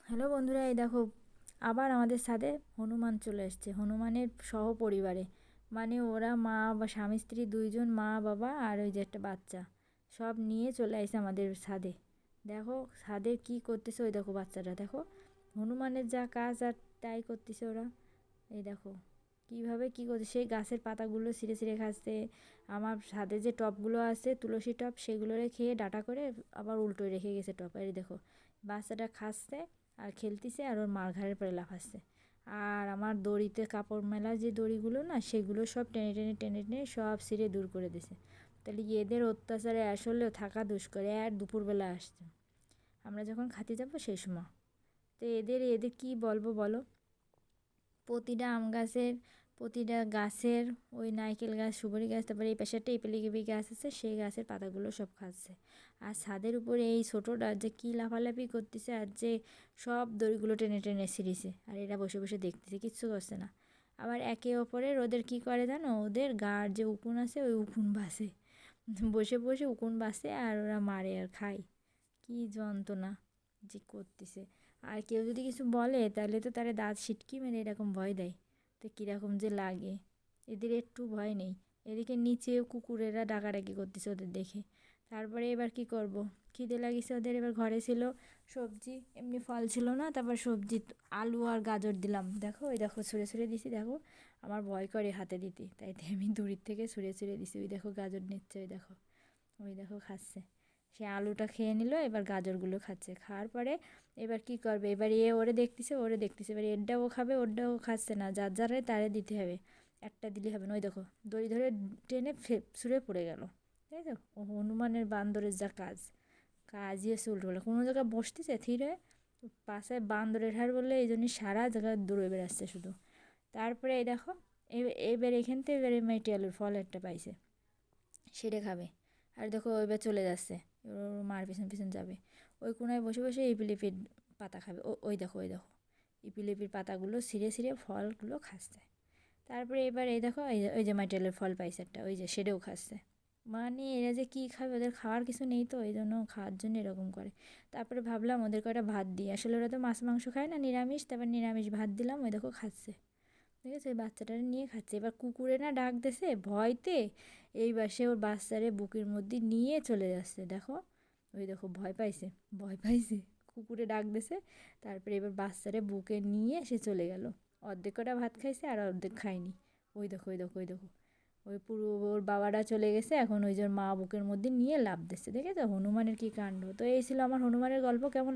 Hello বন্ধুরা, এই দেখো আবার আমাদের ছাদে হনুমান চলে এসছে, হনুমানের সহপরিবারে। মানে ওরা মা বা স্বামী স্ত্রী দুইজন, মা বাবা আর ওই যে একটা বাচ্চা, সব নিয়ে চলে আসছে আমাদের ছাদে। দেখো ছাদে কি করতেছে, ওই দেখো বাচ্চাটা দেখো, হনুমানের যা কাজ আর তাই করতেছে ওরা। এই দেখো কীভাবে কী করছে, সেই গাছের পাতাগুলো ছিঁড়ে ছিঁড়ে খাচ্ছে। আমার ছাদে যে টবগুলো আছে তুলসী টব, সেগুলোরে খেয়ে ডাটা করে আবার উল্টোয় রেখে গেছে টব। এই দেখো বাচ্চাটা খাচ্ছে আর খেলতেছে, আর ওর মার ঘাড়ের পরে লাফাচ্ছে। আর আমার দড়িতে কাপড় মেলা যে দড়িগুলো না, সেগুলো সব টেনে টেনে টেনে টেনে সব ছিঁড়ে দূর করে দিছে। তাহলে এদের অত্যাচারে আসলেও থাকা দুষ্কর। আর দুপুরবেলা আসছে, আমরা যখন খাতে যাবো সেই সময়। তো এদের এদের কী বলবো বলো, প্রতিটা আম গাছের, প্রতিটা গাছের, ওই নারকেল গাছ, সুপারি গাছ, তারপরে এই পাশে একটা ইপিলিকিপি গাছ আছে, সেই গাছের পাতাগুলো সব খাচ্ছে। আর ছাদের উপরে এই ছোটোটা যে কী লাফালাফি করতেছে, আর যে সব দড়িগুলো টেনে টেনে ছিঁড়েছে, আর এরা বসে বসে দেখতেছে, কিচ্ছু করছে না। আবার একে অপরের ওদের কী করে জানো, ওদের গার যে উকুন আছে ওই উকুন বাসে, বসে বসে উকুন বাসে, আর ওরা মারে আর খায়। কী যন্ত্রণা যে করতেছে। আর কেউ যদি কিছু বলে তাহলে তো তারা দাঁত সিটকি মেরে এরকম ভয় দেয়। তো কীরকম যে লাগে, এদের একটু ভয় নেই। এদিকে নিচেও কুকুরেরা ডাকাডাকি করতেছে ওদের দেখে। তারপরে এবার কি করব, খিদে লাগিয়েছে ওদের, এবার ঘরে ছিল সবজি, এমনি ফল ছিল না, তারপর সবজি আলু আর গাজর দিলাম। দেখো ওই দেখো ছুঁড়ে ছুঁড়ে দিছি, দেখো আমার ভয় করে হাতে দিতে, তাই আমি দূরের থেকে ছুঁড়ে ছুঁড়ে দিছি। ওই দেখো গাজর নিচ্ছে, ওই দেখো, ওই দেখো খাচ্ছে। সে আলুটা খেয়ে নিল, এবার গাজরগুলো খাচ্ছে। খাওয়ার পরে এবার কি করবে, এবার ওরে দেখতেছে, ওরে দেখতেছে, এবার এরটাও খাবে, ওরটাও খাচ্ছে না, যার যারে তারে দিতে হবে, একটা দিলে হবে না। ওই দেখো দড়ি ধরে টেনে ছুঁড়ে পড়ে গেল। তাই তো হনুমানের বান্দরের যা কাজ, কাজই আছে উল্টো বলে, কোনো জায়গায় বসতেছে থির হয়ে, পাশে বান্দরের হার বললে এই জন্যই সারা জায়গায় দৌড়ে বেড়াচ্ছে শুধু। তারপরে এই দেখো এবার এখান থেকে এবারে মেটি আলুর ফল একটা পাইছে, সেটা খাবে। আর দেখো এবার চলে যাচ্ছে, এবার ওর মার পিছন পিছন যাবে, ওই কোনায় বসে বসে ইপিলিপির পাতা খাবে। ওই দেখো, ওই দেখো ইপিলিপির পাতাগুলো ছিঁড়ে ছিঁড়ে ফলগুলো খাচ্ছে। তারপরে এবার এই দেখো ওই যে মাটিয়ালের ফল পাইছে একটা, ওই যে সেটাও খাচ্ছে। মানে এরা যে কী খাবে, ওদের খাওয়ার কিছু নেই, তো এই জন্য খাওয়ার জন্য এরকম করে। তারপরে ভাবলাম ওদের কয়টা ভাত দিই, আসলে ওরা তো মাছ মাংস খায় না, নিরামিষ। তারপর নিরামিষ ভাত দিলাম, ওই দেখো খাচ্ছে। ঠিক আছে, ওই বাচ্চাটারে নিয়ে খাচ্ছে। এবার কুকুরে না ডাক দিছে ভয়তে, এইবার সে ওর বাচ্চারে বুকের মধ্যে নিয়ে চলে যাচ্ছে। দেখো ওই দেখো ভয় পাইছে, ভয় পাইছে, কুকুরে ডাক দিছে। তারপরে এবার বাচ্চারে বুকে নিয়ে সে চলে গেল। অর্ধেক কটা ভাত খাইছে আর অর্ধেক খায়নি। ওই দেখো, ওই দেখো, ওই দেখো, ওই পুরো ওর বাবারা চলে গেছে, এখন ওই যে মা বুকের মধ্যে নিয়ে লাফ দিচ্ছে। দেখেছো হনুমানের কী কাণ্ড। তো এই ছিল আমার হনুমানের গল্প, কেমন